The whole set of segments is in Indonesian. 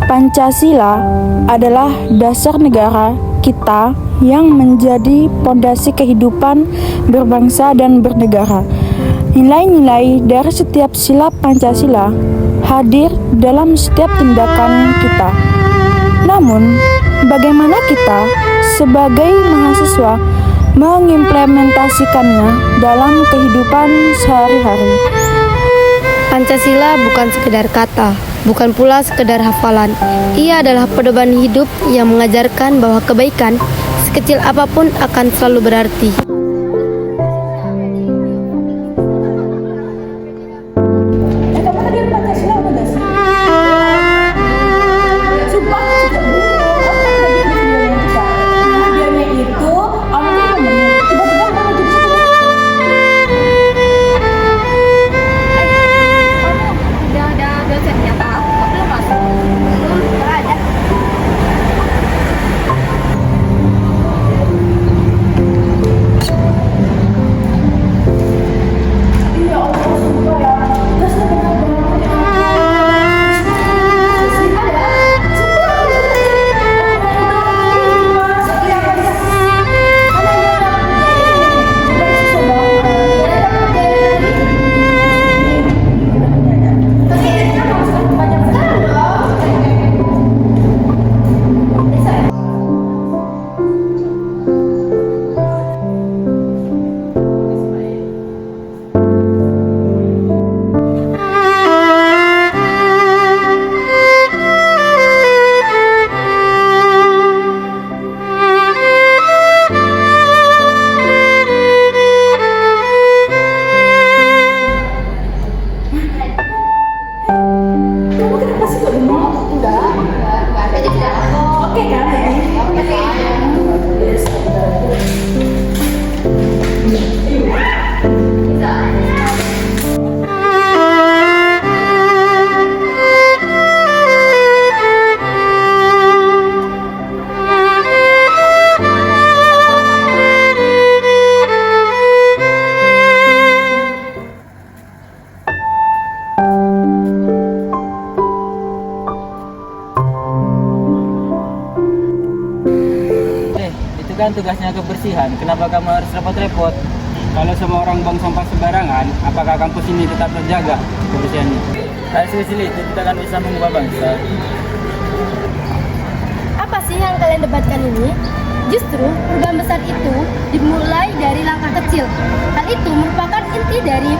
Pancasila adalah dasar negara kita yang menjadi pondasi kehidupan berbangsa dan bernegara. Nilai-nilai dari setiap sila Pancasila hadir dalam setiap tindakan kita. Namun, bagaimana kita sebagai mahasiswa mengimplementasikannya dalam kehidupan sehari-hari? Pancasila bukan sekedar kata, bukan pula sekedar hafalan. Ia adalah pedoman hidup yang mengajarkan bahwa kebaikan, sekecil apapun, akan selalu berarti. Kan tugasnya kebersihan, kenapa kamu harus repot-repot? Kalau semua orang buang sampah sembarangan, apakah kampus ini tetap terjaga kebersihannya? Saya selisih itu kita akan bisa mengubah bangsa. Apa sih yang kalian debatkan ini? Justru perubahan besar itu dimulai dari langkah kecil. Hal itu merupakan inti dari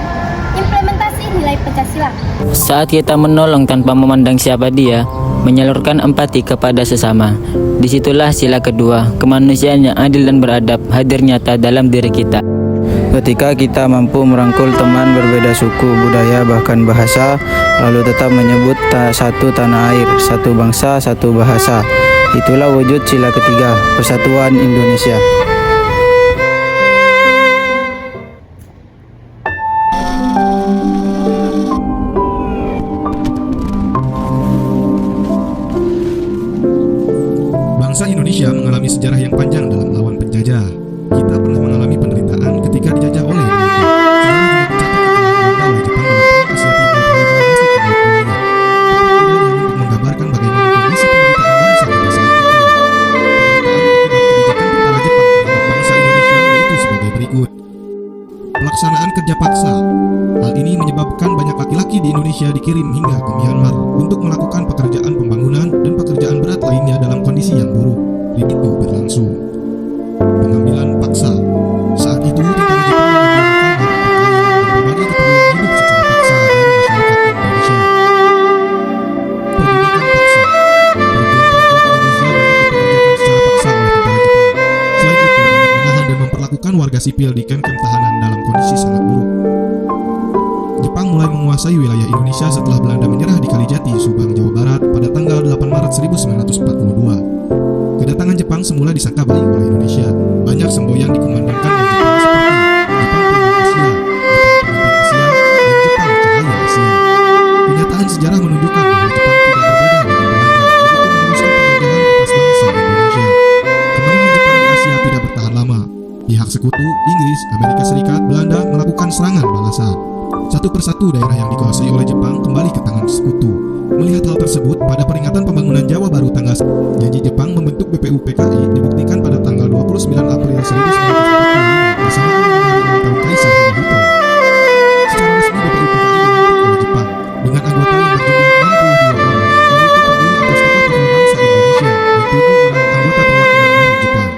implementasi nilai Pancasila. Saat kita menolong tanpa memandang siapa dia, menyalurkan empati kepada sesama, disitulah sila kedua, kemanusiaan yang adil dan beradab hadir nyata dalam diri kita. Ketika kita mampu merangkul teman berbeda suku, budaya, bahkan bahasa, lalu tetap menyebut satu tanah air, satu bangsa, satu bahasa, itulah wujud sila ketiga, persatuan Indonesia. Bangsa Indonesia mengalami sejarah yang panjang dalam melawan penjajah. Kita pernah mengalami penderitaan ketika dijajah oleh Belanda. Sejarah juga mencatat kekalahan Belanda oleh Jepang dalam perang Asia Timur tahun 1900 kemudian. Tidak hanya untuk menggambarkan bagaimana kondisi penderitaan bangsa kita saat itu. Penderitaan akibat kebijakan tentara Jepang terhadap bangsa Indonesia yaitu sebagai berikut. Pelaksanaan kerja paksa. Hal ini menyebabkan banyak laki-laki di Indonesia dikirim hingga ke Myanmar untuk melakukan pekerjaan pembangunan dan pekerjaan berat lainnya dalam kondisi yang buruk. Itu berlangsung. Pengambilan paksa. Saat itu tentara Jepang mengambil makanan, pakaian, dan berbagai keperluan hidup secara paksa dari masyarakat Indonesia. Perbudakan paksa. Perempuan-perempuan Indonesia banyak dipekerjakan secara paksa oleh tentara Jepang. Selain itu, banyak menahan dan memperlakukan warga sipil di kamp-kamp tahanan dalam kondisi sangat buruk. Jepang mulai menguasai wilayah Indonesia setelah Belanda menyerah di Kalijati, Subang, Jawa Barat pada tanggal 8 Maret 1942. Kedatangan Jepang semula disangka baik oleh Indonesia. Banyak semboyan dikumandangkan oleh Jepang seperti Jepang Pemimpin Asia, Jepang Pemimpin Asia, dan Jepang Cahaya Asia. Kenyataan sejarah menunjukkan bahwa Jepang tidak berbeda dengan Belanda, yaitu meneruskan penjajahan atas bangsa Indonesia. Kemenangan Jepang di Asia tidak bertahan lama. Pihak sekutu, Inggris, Amerika Serikat, Belanda melakukan serangan balasan. Satu persatu daerah yang dikuasai oleh Jepang kembali ke tangan sekutu. Melihat hal tersebut, tersebut, pada peringatan pembangunan Jawa Baru tanggal janji Jepang membentuk BPU PKI dibuktikan pada tanggal 29 April 1945 bersamaan dengan hari ulang tahun Kaisar Hirohito. Secara resmi BPU PKI dibentuk oleh Jepang dengan anggota yang berjumlah 62 orang, yaitu terdiri atas tokoh-tokoh bangsa Indonesia dan 7 orang anggota perwakilan dari Jepang.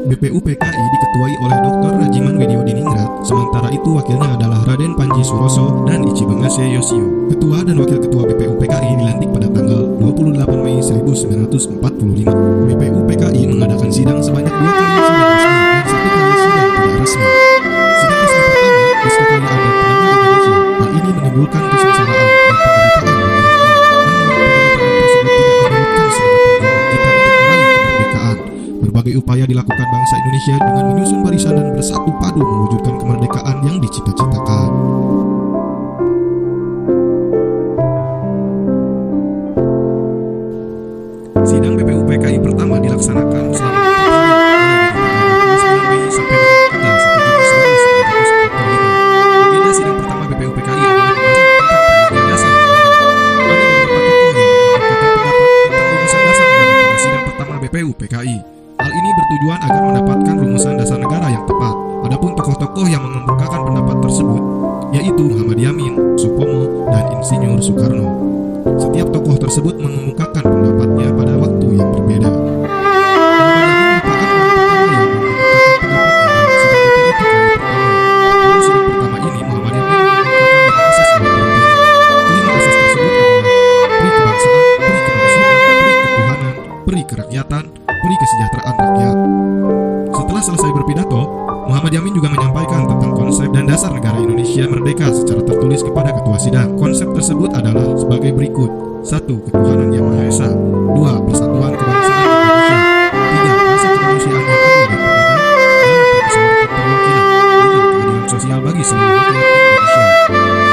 BPU PKI diketuai oleh Dr. Rajiman Widyodiningrat, sementara itu wakilnya adalah Raden Panji Suroso dan Ichibangase Yoshio. Ketua dan Wakil Ketua BPU PKI dilantik pada tanggal 28 Mei 1945. BPU PKI mengadakan sidang sebanyak 2 kali sidang resmi dan 1 kali sidang tidak resmi. Sidang resmi pertama Kesatuan dan Tenaga Indonesia. Hal ini menimbulkan kesengsaraan dan penderitaan bagi rakyat. Namun penderitaan tersebut tidak menyurutkan semangat perjuangan kita untuk meraih kemerdekaan. Berbagai upaya dilakukan bangsa Indonesia dengan menyusun barisan dan bersatu padu mewujudkan kemerdekaan yang dicita-citakan. Sidang BPU PKI pertama dilaksanakan selama 4 hari, mulai dari tanggal 29 Mei sampai dengan tanggal 1 Juni 1945. Agenda sidang pertama BPU PKI adalah membahas tentang perjanjian dasar negara. Ada beberapa tokoh yang menyampaikan pendapat tentang rumusan dasar negara pada sidang pertama BPU PKI. Hal ini bertujuan agar mendapatkan rumusan dasar negara yang tepat. Adapun tokoh-tokoh yang mengemukakan pendapat tersebut yaitu Muhammad Yamin, Supomo, dan Insinyur Soekarno. Setiap tokoh tersebut mengemukakan pendapatnya pada waktu yang berbeda. Muhammad Yamin merupakan orang pertama yang mengemukakan pendapatnya dalam sidang BPU PKI pertama. Dalam sidang pertama ini, Muhammad Yamin mengemukakan 5 asas yang diantaranya. Kelima asas tersebut adalah peri kebangsaan, peri kemanusiaan, peri ketuhanan, peri kerakyatan, peri kesejahteraan rakyat. Setelah selesai berpidato, Muhammad Yamin juga menyampaikan tentang konsep dan dasar negara Indonesia merdeka secara tertulis kepada ketua sidang. Konsep tersebut adalah sebagai berikut: 1. Ketuhanan yang Maha Esa. 2. Persatuan kebangsaan Indonesia. 3. Rasa kemanusiaan yang adil dan beradab dalam permusyawaratan perwakilan. 5. Keadilan sosial bagi seluruh rakyat Indonesia.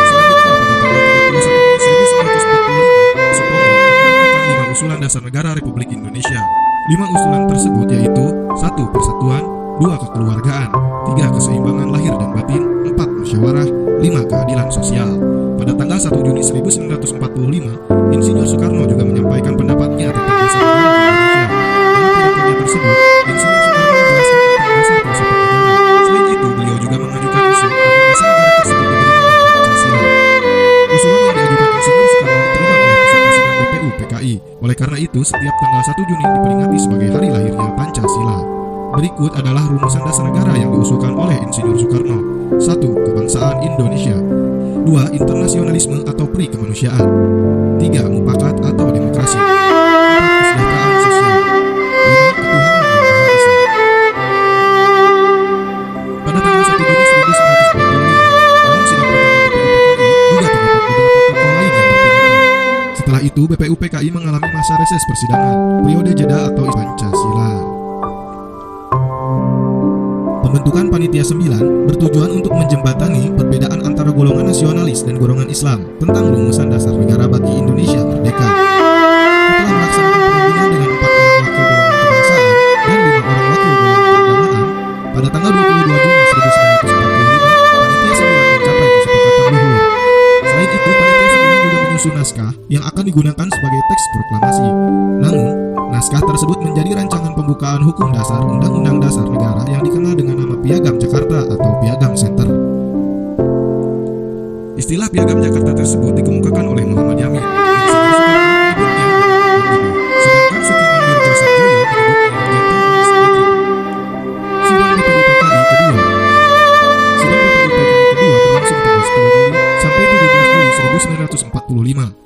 Selanjutnya, pada tanggal 31 Mei 1945, Supomo mengemukakan 5 usulan dasar negara Republik Indonesia. 5 usulan tersebut yaitu: 1. Persatuan, 2. Kekeluargaan, 3. Keseimbangan lahir dan batin, 4. Musyawarah, 5. Keadilan sosial. Pada tanggal 1 Juni 1945, Insinyur Soekarno juga menyampaikan pendapatnya tentang dasar negara Indonesia. Dalam pidatonya tersebut, Insinyur Soekarno menjelaskan tentang dasar filsafat negara. Selain itu, beliau juga mengajukan usul agar dasar negara tersebut diberi nama Pancasila. Usulan yang diajukan Insinyur Soekarno diterima oleh peserta sidang BPU PKI. Oleh karena itu, setiap tanggal 1 Juni diperingati sebagai hari lahirnya Pancasila. Berikut adalah rumusan dasar negara yang diusulkan oleh Insinyur Soekarno. 1. Kebangsaan Indonesia. 2. Internasionalisme atau peri kemanusiaan. 3. Mufakat atau demokrasi. 4. Kesejahteraan sosial. 5. Ketuhanan yang Maha Esa. Pada tanggal 1 Juni 1945, dalam sidang pertama BPU PKI juga terdapat beberapa tokoh lain yang berpidato. Setelah itu, BPU PKI mengalami masa reses persidangan, periode jeda atau Pancasila. Pembentukan Panitia 9 bertujuan untuk menjembatani perbedaan antara golongan nasionalis dan golongan Islam tentang rumusan dasar negara bagi Indonesia merdeka. Setelah melaksanakan perundingan dengan 4 orang wakil golongan kebangsaan dan 5 orang wakil golongan keagamaan, pada tanggal 22 Juni 1945, Panitia 9 mencapai kesepakatan luhur. Selain itu, Panitia 9 juga menyusun naskah yang akan digunakan sebagai teks proklamasi. Namun, naskah tersebut menjadi rancangan pembukaan hukum dasar Undang-Undang Dasar Negara yang dikenal dengan nama Piagam Jakarta atau Piagam Center. Istilah Piagam Jakarta tersebut dikemukakan oleh Muhammad Yamin. Insinyur Soekarno menyebutnya Omnibus, sedangkan Sukiman Wirjoatmojo menyebutnya Gentleman's Decree. Sidang BPU PKI kedua. Sidang BPU PKI kedua berlangsung tanggal 10 Juli sampai 17 Juli 1945.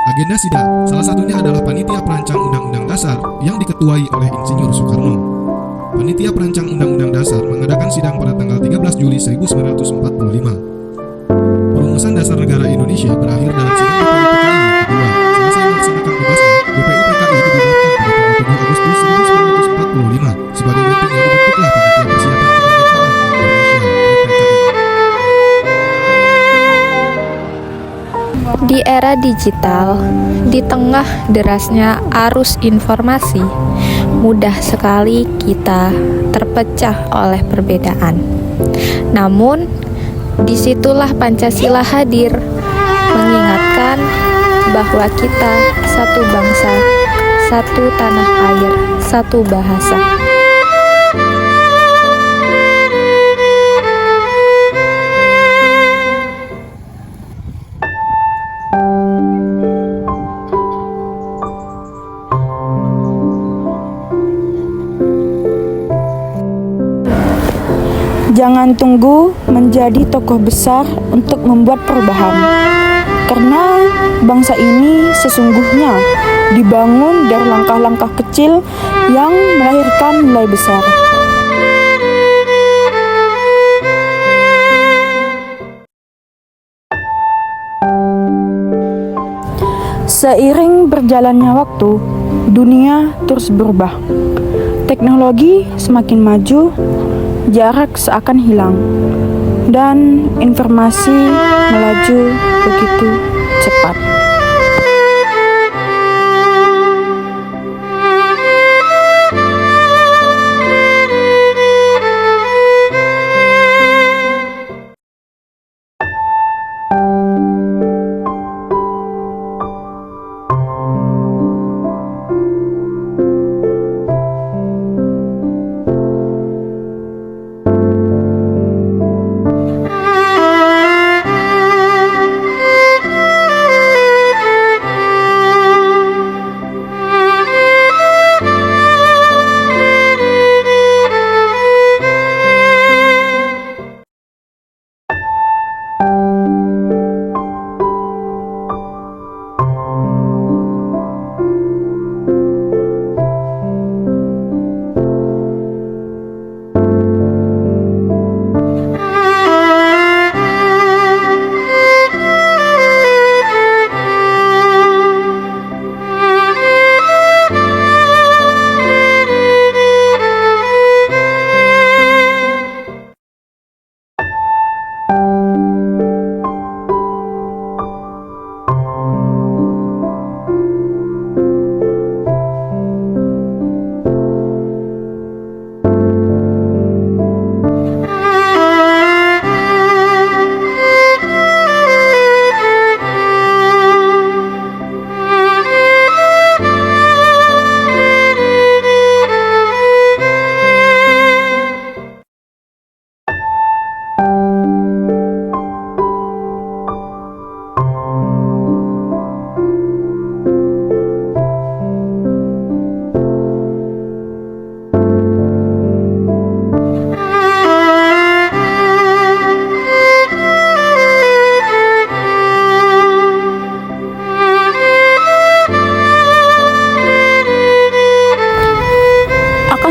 Agenda sidang, salah satunya adalah Panitia Perancang Undang-Undang Dasar yang diketuai oleh Insinyur Soekarno. Panitia Perancang Undang-Undang Dasar mengadakan sidang pada tanggal 13 Juli 1945. Perumusan dasar negara Indonesia berakhir dalam sidang BPU PKI yang kedua. Selesai melaksanakan tugasnya, BPU PKI dibubarkan pada tanggal 7 Agustus 1945. Sebagai gantinya dibentuklah Panitia Persiapan Kemerdekaan Indonesia (PPKI). Di era digital, di tengah derasnya arus informasi, mudah sekali kita terpecah oleh perbedaan. Namun, disitulah Pancasila hadir, mengingatkan bahwa kita satu bangsa, satu tanah air, satu bahasa. Jangan tunggu menjadi tokoh besar untuk membuat perubahan, karena bangsa ini sesungguhnya dibangun dari langkah-langkah kecil yang melahirkan nilai besar. Seiring berjalannya waktu, dunia terus berubah. Teknologi semakin maju, jarak seakan hilang, dan informasi melaju begitu cepat.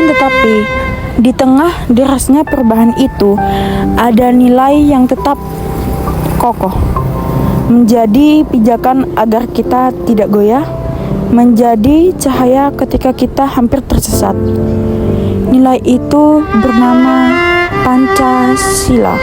Tetapi di tengah derasnya perubahan itu ada nilai yang tetap kokoh, menjadi pijakan agar kita tidak goyah, menjadi cahaya ketika kita hampir tersesat. Nilai itu bernama Pancasila.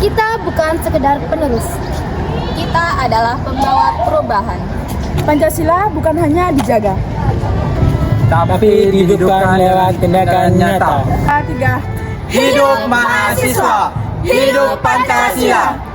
Kita bukan sekedar penerus. Kita adalah pembawa perubahan. Pancasila bukan hanya dijaga, Tapi dihidupkan lewat tindakan nyata. Tiga. Hidup mahasiswa, hidup Pancasila.